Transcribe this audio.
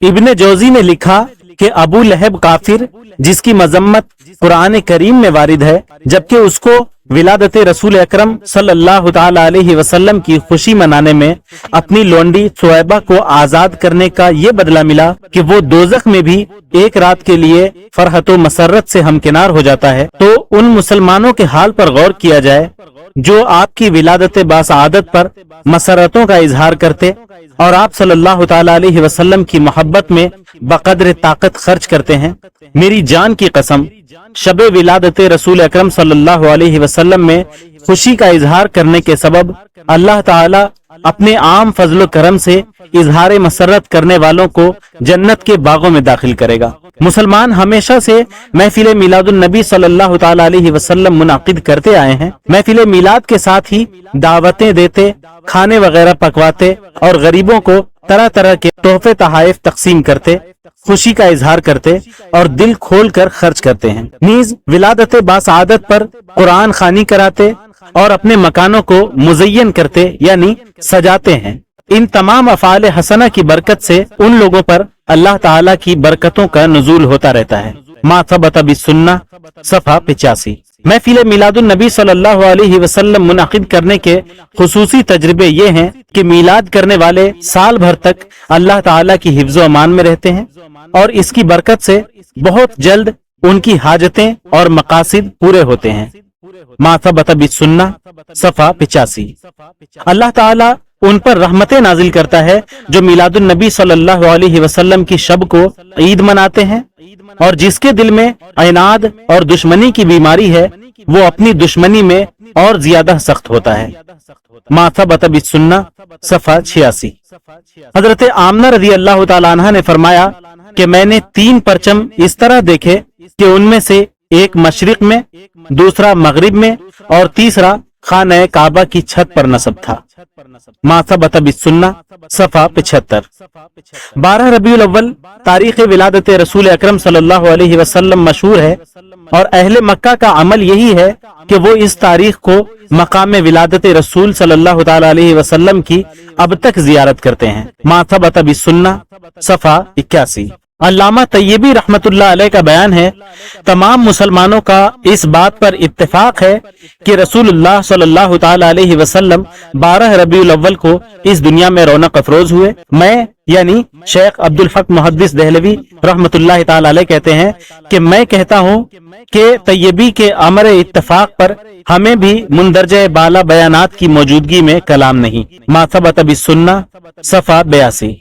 इब्न जौजी ने लिखा कि अबू लहब काफिर जिसकी मजम्मत कुरान करीम में वारिद है, जबकि उसको विलादत रसूल अकरम सल्लल्लाहु ताला अलैहि वसल्लम की खुशी मनाने में अपनी लोंडी सुहैबा को आजाद करने का ये बदला मिला कि वो दोजख में भी एक रात के लिए फरहत व मसरत से हमकिनार हो जाता है। तो उन मुसलमानों के हाल पर गौर किया जाए जो आपकी विलादत बासआदत पर मसरतों का इजहार करते और आप सल्लल्लाहु ताला अलैहि वसल्लम की मोहब्बत में बकदर ताकत खर्च करते हैं। मेरी जान की कसम, शबे विलादत रसूल अकरम सल्लल्लाहु अलैहि वसल्लम में खुशी का इजहार करने के सबब अल्लाह ताला अपने आम फजल करम से इजहार मसरत करने वालों को जन्नत के बागों में दाखिल करेगा। मुसलमान हमेशा से महफिल मिलादुन नबी सल्लल्लाहु ताला अलैहि वसल्लम मुनाकिद करते आए हैं। महफिल मिलाद के साथ ही दावतें देते, खाने वगैरह पकवाते और गरीबों को तरह तरह के तोहफे तहाइफ तकसीम करते, खुशी का इजहार करते और दिल खोल कर खर्च करते हैं। नीज विलादत बासआदत पर कुरान खानी कराते और अपने मकानों को मुज़य्यन करते यानी सजाते हैं। इन तमाम अफ़ाल हसना की बरकत से उन लोगों पर अल्लाह ताला की बरकतों का नुज़ूल होता रहता है। मा सबत बिस्सुन्ना सफ़ा 85। महफिल मिलादुन नबी सल्लल्लाहु अलैहि वसल्लम मुनाकिद करने के खुसूसी तजर्बे ये हैं कि मिलाद करने वाले साल भर तक अल्लाह ताला की हिफ्ज़ व अमान में रहते हैं और इसकी बरकत से बहुत जल्द उनकी हाजतें और मकासिद पूरे होते हैं। मा सबत बिस्सुन्ना सफ़ा 85। अल्लाह ताला उन पर रहमतें नाजिल करता है जो मिलादुन नबी सल्लल्लाहु अलैहि वसल्लम की शब को ईद मनाते हैं, और जिसके दिल में इनाद और दुश्मनी की बीमारी है वो अपनी दुश्मनी में और ज्यादा सख्त होता है। मा सबत बिस्सुन्ना सफ़ा 86। हजरत आमना रज़ी अल्लाह ताला अन्हा ने फरमाया कि मैंने 3 परचम इस तरह देखे कि उनमें से एक मशरिक में, दूसरा मगरिब में और तीसरा खाना काबा की छत पर नस्ब था। मा सबत बिस्सुन्ना सफ़ा 75। 12 रबीउल अव्वल तारीख विलादत रसूल अकरम सल्लल्लाहु अलैहि वसल्लम मशहूर है और अहले मक्का का अमल यही है कि वो इस तारीख को मकाम विलादत रसूल सल्लल्लाहु ताला अलैहि वसल्लम की अब तक जियारत करते हैं। मा सबत बिस्सुन्ना सफ़ा 81। अल्लामा तय्यबी रहमतुल्लाह अलैह का बयान है, तमाम मुसलमानों का इस बात पर इत्तेफाक है कि रसूलुल्लाह सल्लल्लाहु ताला अलैहि वसल्लम 12 रबीउल अव्वल को इस दुनिया में रौनक अफरोज हुए। मैं यानी शेख अब्दुल हक मुहद्दिस दहलवी रहमतुल्लाह ताला अलैह कहते हैं कि मैं कहता हूँ कि तय्यबी के अमर इत्तेफाक पर हमें भी मुंदरजे बाला बयानात की मौजूदगी में कलाम नहीं। मा सबत बिस्सुन्ना सफ़ा 82।